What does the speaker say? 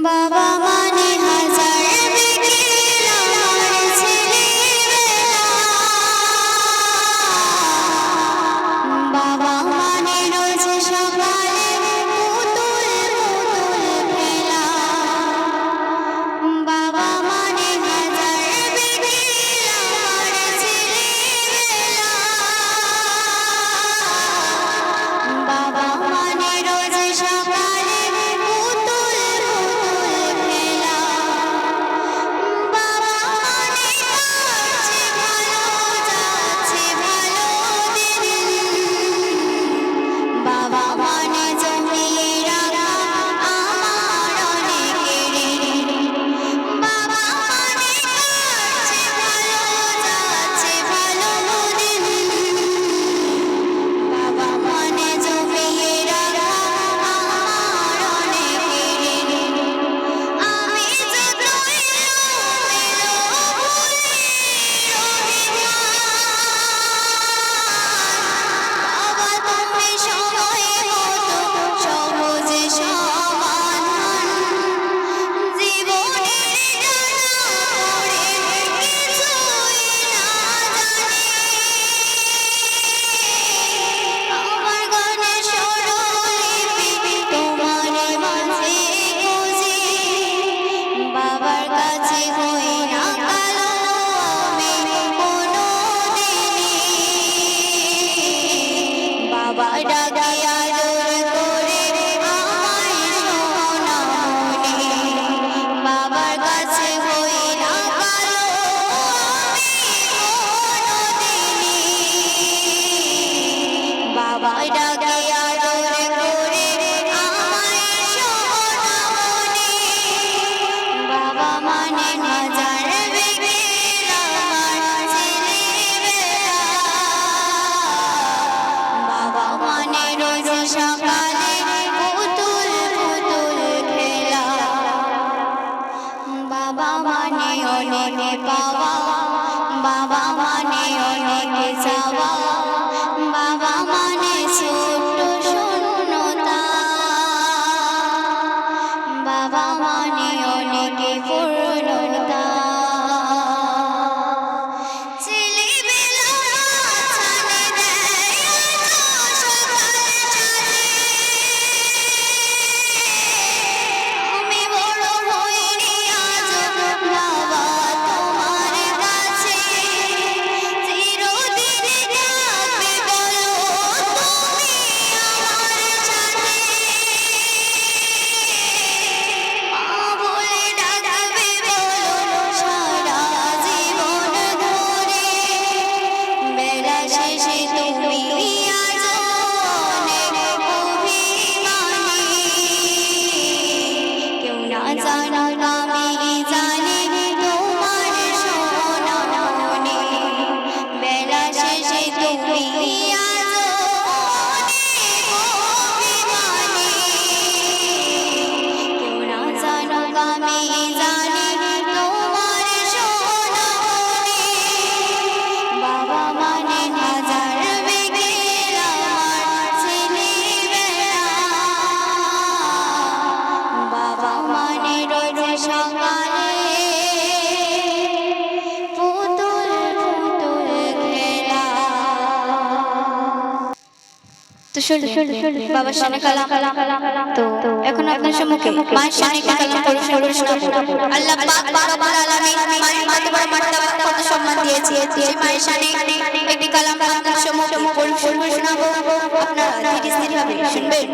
বাবা মানে হাজার বিকেল আমার ছেলেবেলা, বাবা মানে রোজ সকালে পুতুল পুতুল খেলা, বাবা মানে হাজার বিকেল আমার ছেলেবেলা, বাবা মানে রোজ সকালে পুতুল পুতুল খেলা, বাবা মানে কাছে ভালো যাচ্ছে ভালো দিন, বাবা মানে জমিয়ে রাখা আমার অনেকের ঋণ, বাবা মানে কাছে ভালো যাচ্ছে ভালো দিন, বাবা মানে জমিয়ে রাখা আমার অনেকের ঋণ। আমি যত এলোমেলো ভুলি অভিমান, বাবা তুমি সময় মতো সহজে সমাধান, জীবনের জানা পড়ে কিছুই না জানি, আমার গানের স্বরলিপি তোমার মাঝে খুঁজি, বাবার কাছে হই না কালো আমি কোনোদিনই, বাবা ডাকে আদর করে আমায় সোনামণি, বাবার কাছে হই না কালো আমি কোনোদিনই, বাবা ডাকে আদর করে আমায় সোনামণি, বাবা মানে হাজার বিকেল আমার ছেলেবেলা, বাবা মানে রোজ সকালে পুতুল পুতুল খেলা, বাবা মানে অনেক পাওয়া, বাবা মানে অনেক চাওয়া, বাবা মানে ছোট্ট শূন্যতা, বাবা মানে অনেক পূর্ণতা, ছেলেবেলা ছানে দেয় আজ সকাল সাজে, আমি বড় হইনি আজও বাবা তোমার কাছে, চিরদিন থাকবে বলো তুমি আমার সাথে, মা বলে ডাকবে বলো সারা জীবন ধরে, বেলা শেষে তুমি আজও অনেক অভিমানী, কেউ না জানুক আমি জানি তোমার সোনামণি, বেলা শেষে তুমি আজও অনেক অভিমানী, কেউ না জানুক আমি জানি তোমার সোনামণি, বাবা মানে হাজার বিকেল আমার ছেলেবেলা, বাবা মানে রোজ সকালে পুতুল পুতুল খেলা। তো শুনলেন বাবার সামনে কালাম, তো এখন আপনার সম্মুখে মায়ের সামনে একটা কালাম পড়ে শোনাবো। আল্লাহ পাক রব্বুল আলামিন মায়ের কত বড় মার্তবা কত সম্মান দিয়েছে, সেই মায়ের সামনে একটি কালাম আপনার সম্মুখে পড়ে শোনাবো, আপনারা ধীরে স্থির ভাবে শুনবেন।